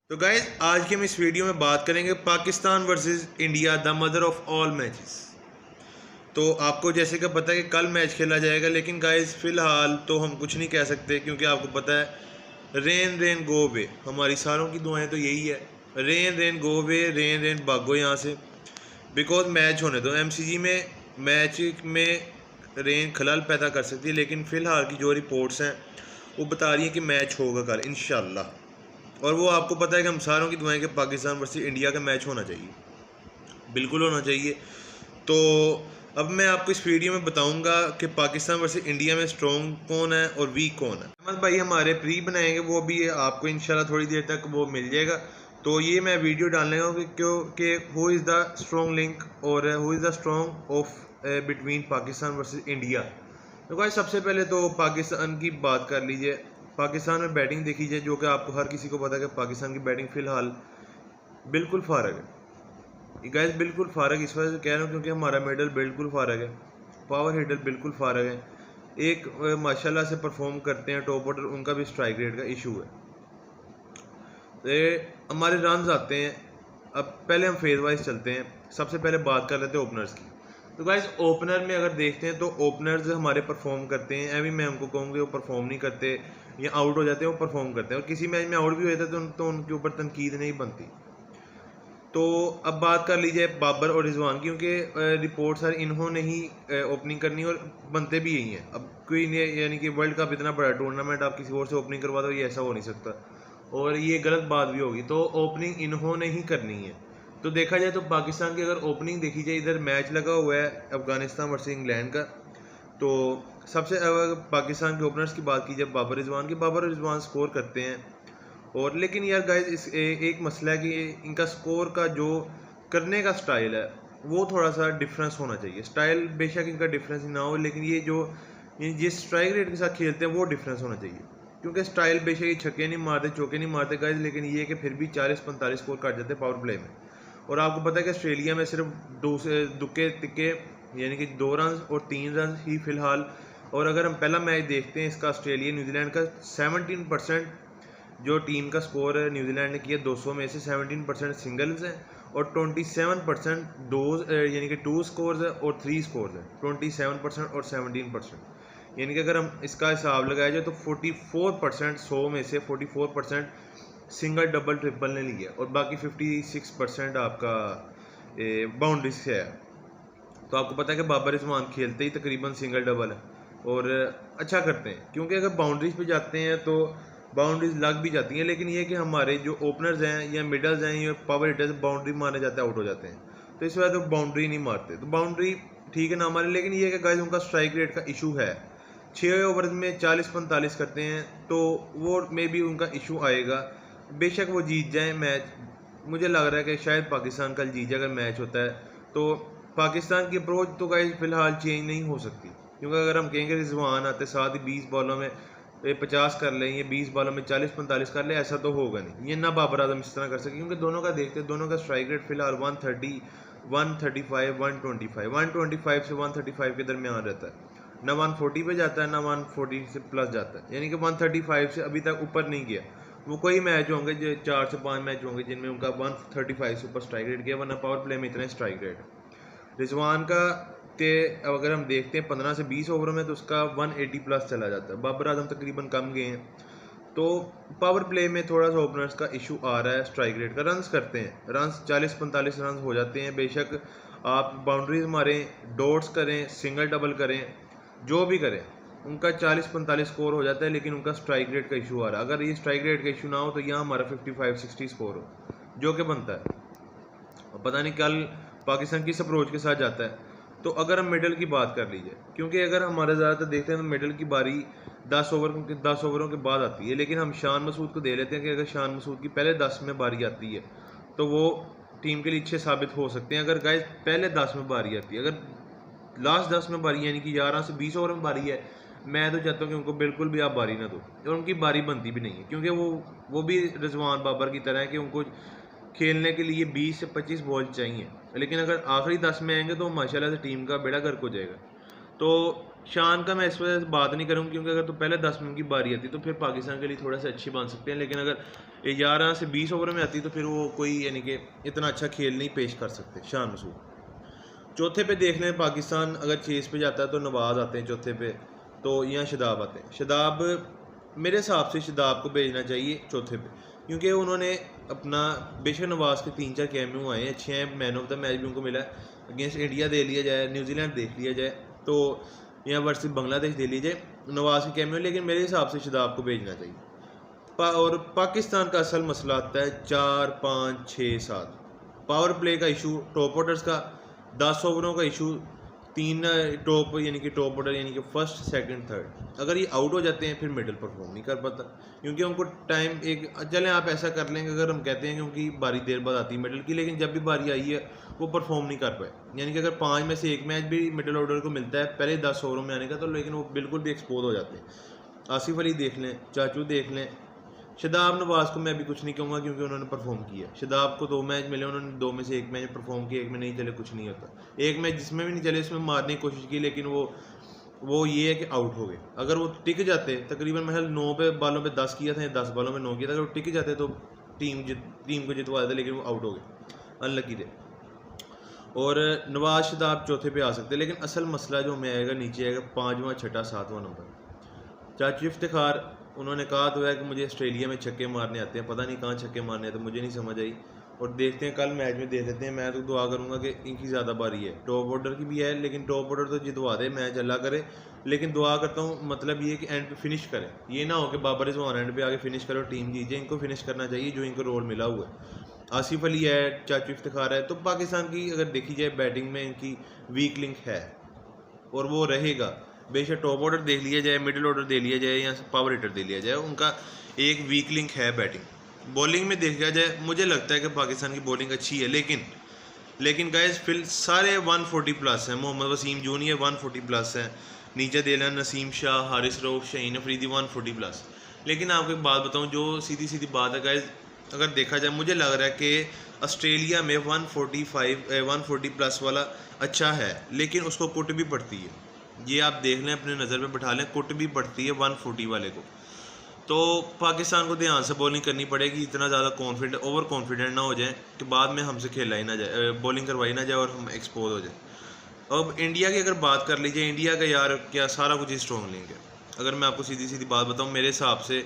तो गाइज आज की हम इस वीडियो में बात करेंगे Pakistan versus India the mother of all matches. तो आपको जैसे कि पता है कि कल मैच खेला जाएगा, लेकिन गाइज फ़िलहाल तो हम कुछ नहीं कह सकते क्योंकि आपको पता है रेन रेन गो वे, हमारी सारों की दुआएं तो यही है, रेन रेन गो वे, रेन रेन भागो यहाँ से। बिकॉज मैच होने दो एमसीजी में, मैच में रेन खलल पैदा कर सकती है, लेकिन फ़िलहाल की जो रिपोर्ट्स हैं वो बता रही हैं कि मैच होगा कल इंशाल्लाह। और वो आपको पता है कि हम सारों की दुआएं कि पाकिस्तान वर्सेस इंडिया का मैच होना चाहिए, बिल्कुल होना चाहिए। तो अब मैं आपको इस वीडियो में बताऊंगा कि पाकिस्तान वर्सेस इंडिया में स्ट्रॉन्ग कौन है और वीक कौन है। अहमद भाई हमारे प्री बनाएंगे, वो भी आपको इंशाल्लाह थोड़ी देर तक वो मिल जाएगा। तो ये मैं वीडियो डालने लगा कि who is the strong link और who is the strong of between Pakistan versus India. तो भाई सबसे पहले तो पाकिस्तान की बात कर लीजिए। पाकिस्तान में बैटिंग देखी जाए, जो कि आपको हर किसी को पता है कि पाकिस्तान की बैटिंग फ़िलहाल बिल्कुल फारग है। गैस बिल्कुल फारग इस वजह से कह रहा हूँ क्योंकि हमारा मिडल बिल्कुल फारग है, पावर हिटर बिल्कुल फारग है। एक माशाल्लाह से परफॉर्म करते हैं टॉप ऑर्डर, उनका भी स्ट्राइक रेट का इशू है। तो हमारे रन आते हैं। अब पहले हम फेज वाइज चलते हैं। सबसे पहले बात कर लेते हैं ओपनर्स की। तो गाइस ओपनर में अगर देखते हैं तो ओपनर्स हमारे परफॉर्म करते हैं, अभी मैं उनको कहूँगी वो परफॉर्म नहीं करते या आउट हो जाते हैं, वो परफॉर्म करते हैं। और किसी मैच में आउट भी होते हैं तो उनके ऊपर तनकीद नहीं बनती। तो अब बात कर लीजिए बाबर और रिजवान की, क्योंकि रिपोर्ट सर इन्होंने ही ओपनिंग करनी और बनते भी यही हैं। अब कोई नहीं, यानी कि वर्ल्ड कप इतना बड़ा टूर्नामेंट आप किसी और से ओपनिंग करवा दो, ये ऐसा हो नहीं सकता और ये गलत बात भी होगी। तो ओपनिंग इन्होंने ही करनी है। तो देखा जाए तो पाकिस्तान की अगर ओपनिंग देखी जाए, इधर मैच लगा हुआ है अफगानिस्तान वर्सेस इंग्लैंड का। तो सबसे अगर पाकिस्तान के ओपनर्स की बात की जाए बाबर रिजवान की, बाबर रिजवान स्कोर करते हैं। और लेकिन यार गाइस एक मसला है कि इनका स्कोर का जो करने का स्टाइल है वो थोड़ा सा डिफरेंस होना चाहिए। स्टाइल बेशक इनका डिफरेंस ही ना हो, लेकिन ये जिस स्ट्राइक रेट के साथ खेलते हैं वो डिफरेंस होना चाहिए। क्योंकि स्टाइल बेशक ये छक्के नहीं मारते, चौके नहीं मारते गाइस, लेकिन ये कि फिर भी 40-45 स्कोर काट जाते हैं पावर प्ले में। और आपको पता है कि ऑस्ट्रेलिया में सिर्फ दुक्के तिक्के, यानी कि 2 रन और 3 रन ही फिलहाल। और अगर हम पहला मैच देखते हैं इसका ऑस्ट्रेलिया न्यूजीलैंड का, 17% जो टीम का स्कोर है न्यूजीलैंड ने किया 200 में से 17% सिंगल्स हैं और 27% डोज, यानी कि 2 स्कोर्स है और 3 स्कोर्स हैं। 27% और 17%, यानी कि अगर हम इसका हिसाब लगाया जाए तो 44%, 100 में से 44% सिंगल डबल ट्रिपल ने लिया और बाकी 56% आपका बाउंड्री से है। तो आपको पता है कि बाबर रिजवान खेलते ही तकरीबन सिंगल डबल है और अच्छा करते हैं, क्योंकि अगर बाउंड्रीज पे जाते हैं तो बाउंड्रीज लग भी जाती हैं। लेकिन ये कि हमारे जो ओपनर्स हैं या मिडल्स हैं या पावर हिटर्स बाउंड्री मारने जाते हैं आउट हो जाते हैं, तो इस वजह से बाउंड्री नहीं मारते। तो बाउंड्री ठीक है ना मारे, लेकिन ये कि गाइस उनका स्ट्राइक रेट का इशू है। 6 ओवर में 40-45 करते हैं तो वो मे भी उनका इशू आएगा। बेशक वो जीत जाए मैच, मुझे लग रहा है कि शायद पाकिस्तान कल जीत जाए अगर मैच होता है। तो पाकिस्तान की अप्रोच तो गाइस फिलहाल चेंज नहीं हो सकती, क्योंकि अगर हम कहेंगे रिजवान आते साथ ही 20 बॉलों में 50 कर लें, ये 20 बॉलों में 40-45 कर ले, ऐसा तो होगा नहीं। ये ना बाबर आजम इस तरह कर सके, क्योंकि दोनों का देखते हैं, दोनों का स्ट्राइक रेट फिलहाल 130, 135, 125, 125 से 135 के दरमियान रहता है। ना 140 पे जाता है ना 140 से प्लस जाता है, यानी कि 135 से अभी तक ऊपर नहीं गया। वो कोई मैच होंगे जो 4 से 5 मैच होंगे जिनमें उनका 135 से ऊपर स्ट्राइक रेट गया, वरना पावर प्ले में इतना स्ट्राइक रेट है रिजवान का। के अगर हम देखते हैं 15 से 20 ओवरों में तो उसका 180 प्लस चला जाता है। बाबर आजम तकरीबन कम गए हैं। तो पावर प्ले में थोड़ा सा ओपनर्स का इशू आ रहा है स्ट्राइक रेट का। रन्स करते हैं, रन्स 40-45 रन हो जाते हैं। बेशक आप बाउंड्रीज मारें, डॉट्स करें, सिंगल डबल करें, जो भी करें, उनका 40-45 स्कोर हो जाता है, लेकिन उनका स्ट्राइक रेट का इशू आ रहा है। अगर ये स्ट्राइक रेट का इशू ना हो तो यहाँ हमारा 55-60 स्कोर हो, जो कि बनता है। और पता नहीं कल पाकिस्तान किस अप्रोच के साथ जाता है। तो अगर हम मिडल की बात कर लीजिए, क्योंकि अगर हमारा ज़्यादातर देखते हैं तो मिडल की बारी 10 ओवरों के बाद आती है, लेकिन हम शान मसूद को दे लेते हैं कि अगर शान मसूद की पहले 10 में बारी आती है तो वो टीम के लिए अच्छे साबित हो सकते हैं। अगर गाइस पहले 10 में बारी आती है, अगर लास्ट 10 में बारी यानी कि 11 से 20 ओवर में बारी है, मैं तो चाहता हूँ कि उनको बिल्कुल भी आप बारी ना दो, और उनकी बारी बनती भी नहीं है, क्योंकि वो भी रिजवान बाबर की तरह है कि उनको खेलने के लिए 20 से 25 बॉल चाहिए। लेकिन अगर आखिरी 10 में आएंगे तो माशाल्लाह से टीम का बेड़ा गर्क हो जाएगा। तो शान का मैं इस वजह से बात नहीं करूँगा, क्योंकि अगर तो पहले 10 में उनकी बारी आती तो फिर पाकिस्तान के लिए थोड़ा सा अच्छी बन सकते हैं। लेकिन अगर 11 से 20 ओवर में आती तो फिर वो कोई यानी कि इतना अच्छा खेल नहीं पेश कर सकते शान मसूद। चौथे पे देख लें पाकिस्तान अगर चेस पे जाता है तो नवाज़ आते हैं चौथे पे, तो यहाँ शदाब आते हैं। शदाब मेरे हिसाब से शदाब को भेजना चाहिए चौथे पे, क्योंकि उन्होंने अपना बेशक नवाज़ के 3-4 कैमियो आए हैं अच्छे हैं, मैन ऑफ द मैच भी उनको मिला है। अगेंस्ट इंडिया दे लिया जाए, न्यूजीलैंड देख लिया जाए, तो यहाँ वर्सेस बांग्लादेश दे लिया जाए नवाज़ के कैमियो, लेकिन मेरे हिसाब से शदाब को भेजना चाहिए। और पाकिस्तान का असल मसला आता है 4, 5, 6, 7 पावर प्ले का इशू, टॉप ऑर्डर्स का 10 ओवरों का इशू, 3 टॉप यानी कि टॉप ऑर्डर यानी कि फर्स्ट, सेकंड, थर्ड अगर ये आउट हो जाते हैं फिर मिडल परफॉर्म नहीं कर पाता, क्योंकि उनको टाइम एक चलें आप ऐसा कर लेंगे अगर हम कहते हैं क्योंकि बारी देर बाद आती है मिडल की, लेकिन जब भी बारी आई है वो परफॉर्म नहीं कर पाए। यानी कि अगर 5 में से 1 मैच भी मिडल ऑर्डर को मिलता है पहले 10 ओवरों में आने का, तो लेकिन वो बिल्कुल भी एक्सपोज हो जाते हैं। आसिफ अली देख लें, चाचू देख लें, शदाब नवाज़ को मैं भी कुछ नहीं कहूँगा क्योंकि उन्होंने परफॉर्म किया। शदाब को 2 मैच मिले, उन्होंने 2 में से 1 मैच परफॉर्म किया, 1 में नहीं चले कुछ नहीं होता। 1 मैच जिसमें भी नहीं चले उसमें मारने की कोशिश की, लेकिन वो ये है कि आउट हो गए। अगर वो टिक जाते तकरीबन महल 9 बालों पे 10 किया था या 10 बालों में 9 किया था, अगर वो टिक जाते तो टीम को जितवा देते, लेकिन वो आउट हो गए, अनलकी थे। और नवाज शदाब चौथे पे आ सकते, लेकिन असल मसला जो में आएगा नीचे आएगा 5वां, 6ठा, 7वां नंबर। चाचू इफ्तिखार उन्होंने कहा तो है कि मुझे ऑस्ट्रेलिया में छक्के मारने आते हैं, पता नहीं कहाँ छक्के मारने आते, मुझे नहीं समझ आई। और देखते हैं कल मैच में देख लेते हैं। मैं तो दुआ करूँगा कि इनकी ज़्यादा बारी है, टॉप ऑर्डर की भी है, लेकिन टॉप ऑर्डर तो जितवा दे, मैच अल्लाह करे। लेकिन दुआ करता हूँ मतलब ये कि एंड पे फिनिश करें, ये ना हो कि बाबर रिजवान एंड पे आगे फिनिश करे और टीम जीत जाए। इनको फिनिश करना चाहिए जो इनको रोल मिला हुआ है। आसिफ अली है, चाचू इफ्तिखार है, तो पाकिस्तान की अगर देखी जाए बैटिंग में इनकी वीक लिंक है और वो रहेगा। बेशक टॉप ऑर्डर देख लिया जाए, मिडिल ऑर्डर दे लिया जाए या पावर हिटर दे लिया जाए, उनका एक वीक लिंक है बैटिंग। बॉलिंग में देखा जाए मुझे लगता है कि पाकिस्तान की बॉलिंग अच्छी है, लेकिन गाइस फिर सारे 140 प्लस हैं। मोहम्मद वसीम जूनियर 140 प्लस हैं, नीचे दे लेना नसीम शाह, हारिस रऊफ, शहीन अफरीदी 140 प्लस। लेकिन आपको एक बात बताऊं, जो सीधी सीधी बात है गाइस, अगर देखा जाए मुझे लग रहा है कि ऑस्ट्रेलिया में 140 प्लस वाला अच्छा है, लेकिन उसको कुट भी पड़ती है। ये आप देख लें, अपने नज़र में बैठा लें, कुट भी पड़ती है 140 वाले को। तो पाकिस्तान को ध्यान से बॉलिंग करनी पड़ेगी, इतना ज़्यादा कॉन्फिडेंट ओवर कॉन्फिडेंट ना हो जाए कि बाद में हमसे खेला ही ना जाए, बॉलिंग करवाई ना जाए और हम एक्सपोज हो जाए। अब इंडिया की अगर बात कर लीजिए, इंडिया का यार क्या सारा कुछ ही स्ट्रॉन्ग लिंक है। अगर मैं आपको सीधी सीधी बात बताऊँ, मेरे हिसाब से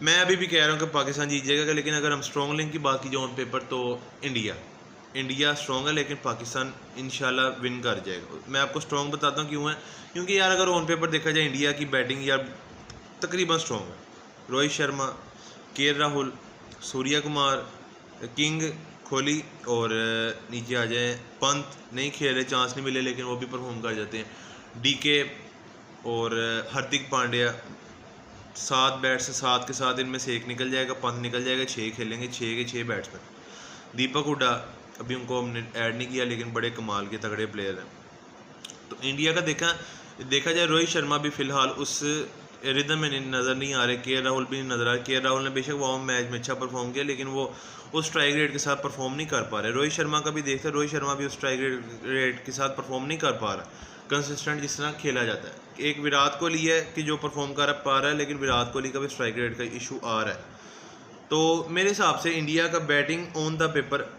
मैं अभी भी कह रहा हूँ कि पाकिस्तान जीत जाएगा, लेकिन अगर हम स्ट्रॉन्ग लिंक की बात की जाए ऑन पेपर तो इंडिया स्ट्रॉन्ग है, लेकिन पाकिस्तान इंशाल्लाह विन कर जाएगा। मैं आपको स्ट्रॉन्ग बताता हूँ क्यों है, क्योंकि यार अगर ऑन पेपर देखा जाए इंडिया की बैटिंग यार तकरीबन स्ट्रॉन्ग है। रोहित शर्मा, के राहुल, सूर्या कुमार, किंग, कोहली और नीचे आ जाए पंत, नहीं खेले, चांस नहीं मिले, लेकिन वो भी परफॉर्म कर जाते हैं। डीके और हार्दिक पांड्या, 7 बैट्स, 7 के साथ इनमें से एक निकल जाएगा, पंत निकल जाएगा, 6 खेलेंगे, 6 के 6 बैट्समैन। दीपक हुड्डा अभी उनको हमने ऐड नहीं किया, लेकिन बड़े कमाल के तगड़े प्लेयर हैं। तो इंडिया का देखा जाए रोहित शर्मा भी फिलहाल उस रिदम में नज़र नहीं आ रहे, के राहुल भी नहीं नज़र आ रहे। के राहुल ने बेशक वार्म मैच में अच्छा परफॉर्म किया, लेकिन वो उस स्ट्राइक रेट के साथ परफॉर्म नहीं कर पा रहे। रोहित शर्मा का भी देखते हैं, रोहित शर्मा भी उस स्ट्राइक रेट के साथ परफॉर्म नहीं कर पा रहा कंसिस्टेंट जिस तरह खेला जाता है। एक विराट कोहली है कि जो परफॉर्म कर पा रहा है, लेकिन विराट कोहली का भी स्ट्राइक रेट का इशू आ रहा है। तो मेरे हिसाब से इंडिया का batting on the paper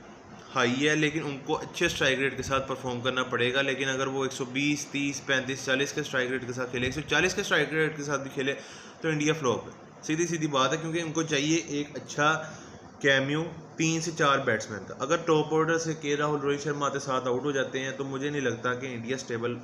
high है, लेकिन उनको अच्छे स्ट्राइक रेट के साथ परफॉर्म करना पड़ेगा। लेकिन अगर वो 120, 30, 35, 40 के स्ट्राइक रेट के साथ खेले, 140 के स्ट्राइक रेट के साथ भी खेले तो इंडिया फ्लॉप है। सीधी सीधी बात है, क्योंकि उनको चाहिए एक अच्छा कैमियो 3 से 4 बैट्समैन का। अगर टॉप ऑर्डर से के राहुल, रोहित शर्मा आते साथ आउट हो जाते हैं तो मुझे नहीं लगता कि इंडिया स्टेबल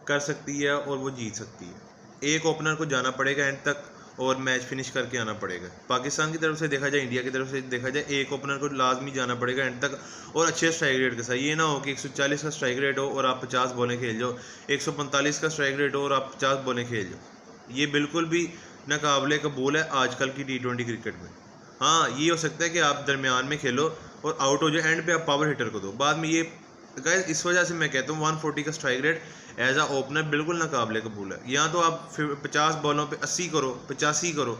कर सकती है और वो जीत सकती है। एक ओपनर को जाना पड़ेगा एंड तक और मैच फिनिश करके आना पड़ेगा। पाकिस्तान की तरफ से देखा जाए, इंडिया की तरफ से देखा जाए, एक ओपनर को लाजमी जाना पड़ेगा एंड तक और अच्छे स्ट्राइक रेट के साथ। ये ना हो कि 140 का स्ट्राइक रेट हो और आप 50 बॉलें खेल जाओ, 145 का स्ट्राइक रेट हो और आप 50 बॉलें खेल जाओ। ये बिल्कुल भी नाकाबिले कबूल है आजकल की T20 क्रिकेट में। हाँ, ये हो सकता है कि आप दरमियान में खेलो और आउट हो जाए, एंड पे आप पावर हिटर को दो बाद में। ये गाइस इस वजह से मैं कहता हूँ 140 का स्ट्राइक रेट एज आ ओपनर बिल्कुल नाकाबिले कबूल है। या तो आप 50 बॉलों पे 80 करो, 85 करो,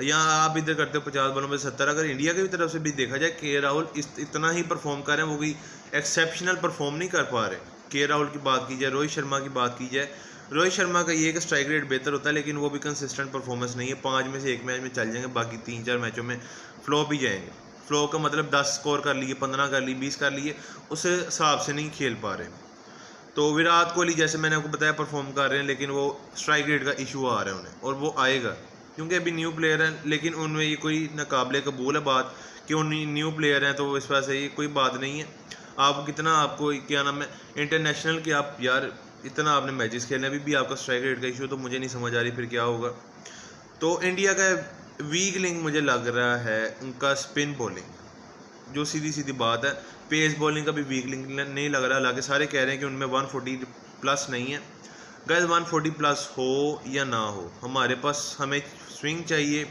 या आप इधर करते हो 50 बॉलों पे 70। अगर इंडिया की तरफ से भी देखा जाए, के राहुल इतना ही परफॉर्म कर रहे हैं, वो भी एक्सेप्शनल परफॉर्म नहीं कर पा रहे। के राहुल की बात की जाए, रोहित शर्मा की बात की जाए, रोहित शर्मा का ये कि स्ट्राइक रेट बेहतर होता है, लेकिन वो भी कंसिस्टेंट परफॉर्मेंस नहीं है। 5 में से 1 मैच में चल जाएंगे, बाकी 3-4 मैचों में फ्लो भी जाएंगे। फ्लो का मतलब 10 स्कोर कर लिए, 15 कर लिए, 20 कर लिए, उस हिसाब से नहीं खेल पा रहे। तो विराट कोहली जैसे मैंने आपको बताया परफॉर्म कर रहे हैं, लेकिन वो स्ट्राइक रेट का इशू आ रहा है उन्हें, और वो आएगा क्योंकि अभी न्यू प्लेयर हैं। लेकिन उनमें ये कोई नाकाबिले कबूल है बात कि उन न्यू प्लेयर हैं, तो इस वजह से ये कोई बात नहीं है। आप कितना, आपको क्या नाम है, इंटरनेशनल के आप यार इतना आपने मैचेस खेलने, अभी भी आपका स्ट्राइक रेट का इशू, तो मुझे नहीं समझ आ रही फिर क्या होगा। तो इंडिया का वीक लिंक मुझे लग रहा है उनका स्पिन बॉलिंग, जो सीधी सीधी बात है। पेस बॉलिंग का भी वीक लिंक नहीं लग रहा, हालांकि सारे कह रहे हैं कि उनमें 140 प्लस नहीं है। गाइस 140 प्लस हो या ना हो, हमारे पास हमें स्विंग चाहिए,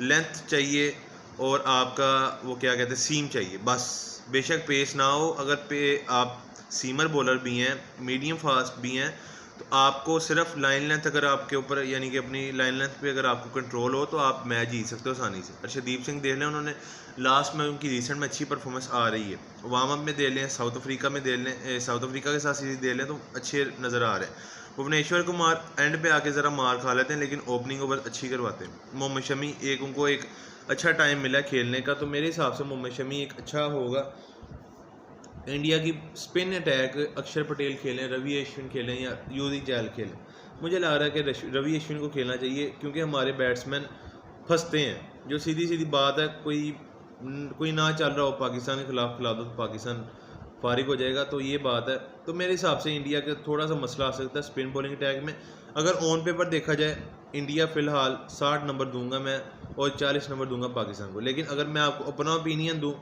लेंथ चाहिए, और आपका वो क्या कहते हैं सीम चाहिए बस। बेशक पेस ना हो, अगर आप सीमर बॉलर भी हैं, मीडियम फास्ट भी हैं, तो आपको सिर्फ लाइन लेंथ अगर आपके ऊपर, यानी कि अपनी लाइन लेंथ पे अगर आपको कंट्रोल हो, तो आप मैच जीत सकते हो आसानी से। अर्शदीप सिंह देख लें, उन्होंने लास्ट में उनकी रिसेंट में अच्छी परफॉर्मेंस आ रही है। वार्म अप में दे लें, साउथ अफ्रीका में दे लें, साउथ अफ्रीका के साथ सीरीज दे लें, तो अच्छे नज़र आ रहे हैं। भुवनेश्वर कुमार एंड पे आके ज़रा मार खा लेते हैं, लेकिन ओपनिंग ओवर अच्छी करवाते हैं। मोहम्मद शमी उनको एक अच्छा टाइम मिला खेलने का, तो मेरे हिसाब से मोहम्मद शमी एक अच्छा होगा। इंडिया की स्पिन अटैक अक्षर पटेल खेलें, रवि अश्विन खेलें या युजवेंद्र चहल खेलें, मुझे लग रहा है कि रवि अश्विन को खेलना चाहिए, क्योंकि हमारे बैट्समैन फंसते हैं। जो सीधी सीधी बात है, कोई ना चल रहा हो पाकिस्तान के खिलाफ खिला दो तो पाकिस्तान फारिग हो जाएगा, तो ये बात है। तो मेरे हिसाब से इंडिया का थोड़ा सा मसला आ सकता है स्पिन बॉलिंग अटैक में। अगर ऑन पेपर देखा जाए, इंडिया फ़िलहाल 60 नंबर दूंगा मैं और 40 नंबर दूंगा पाकिस्तान को। लेकिन अगर मैं आपको अपना ओपिनियन दूँ,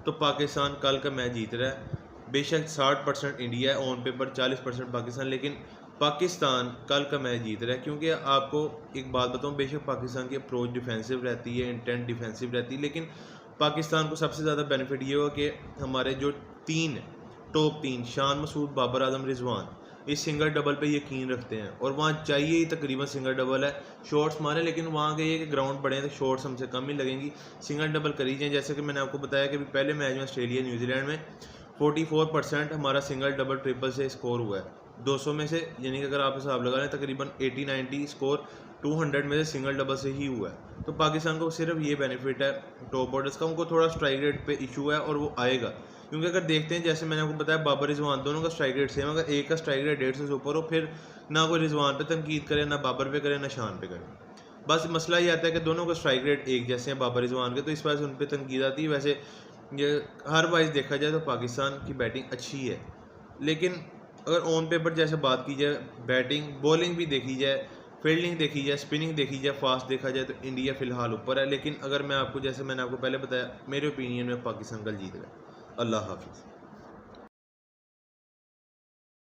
तो पाकिस्तान कल का मैच जीत रहा है। बेशक 60% इंडिया है ऑन पेपर, 40% पाकिस्तान, लेकिन पाकिस्तान कल का मैच जीत रहा है। क्योंकि आपको एक बात बताऊं, बेशक पाकिस्तान की अप्रोच डिफेंसिव रहती है, इंटेंट डिफेंसिव रहती है, लेकिन पाकिस्तान को सबसे ज़्यादा बेनिफिट ये हुआ कि हमारे जो टॉप 3 शान मसूद, बाबर आजम, रिजवान, इस सिंगल डबल पे यकीन रखते हैं, और वहाँ चाहिए ही तकरीबन सिंगल डबल है। शॉट्स मारे, लेकिन वहाँ के ये कि ग्राउंड बड़े हैं तो शॉट्स हमसे कम ही लगेंगी, सिंगल डबल करी जाए। जैसे कि मैंने आपको बताया कि पहले मैच में ऑस्ट्रेलिया न्यूजीलैंड में 44% हमारा सिंगल डबल ट्रिपल से स्कोर हुआ है 200 में से, यानी कि अगर आप हिसाब लगा लें तकरीबन 80-90 स्कोर 200 में से सिंगल डबल से ही हुआ है। तो पाकिस्तान को सिर्फ ये बेनिफिट है टॉप ऑर्डर्स का, उनको थोड़ा स्ट्राइक रेट पे इशू है, और वो आएगा। क्योंकि अगर देखते हैं, जैसे मैंने आपको बताया, बाबर रिजवान दोनों का स्ट्राइक रेट सेम, अगर एक का स्ट्राइक रेट 150 से ऊपर हो, फिर ना कोई रिजवान पे तनकीद करे, ना बाबर पे करे, ना शान पे करे। बस मसला ये आता है कि दोनों का स्ट्राइक रेट एक जैसे हैं बाबर रिजवान के, तो इस वजह से उन पर तनकीद आती है। वैसे ये हर वाइज देखा जाए तो पाकिस्तान की बैटिंग अच्छी है, लेकिन अगर ऑन पेपर जैसे बात की जाए, बैटिंग बॉलिंग भी देखी जाए, फील्डिंग देखी जाए, स्पिनिंग देखी जाए, फास्ट देखा जाए, तो इंडिया फ़िलहाल ऊपर है। लेकिन अगर मैं आपको, जैसे मैंने आपको पहले बताया, मेरे ओपिनियन में पाकिस्तान कल जीत रहा है। अल्लाह हाफिज़।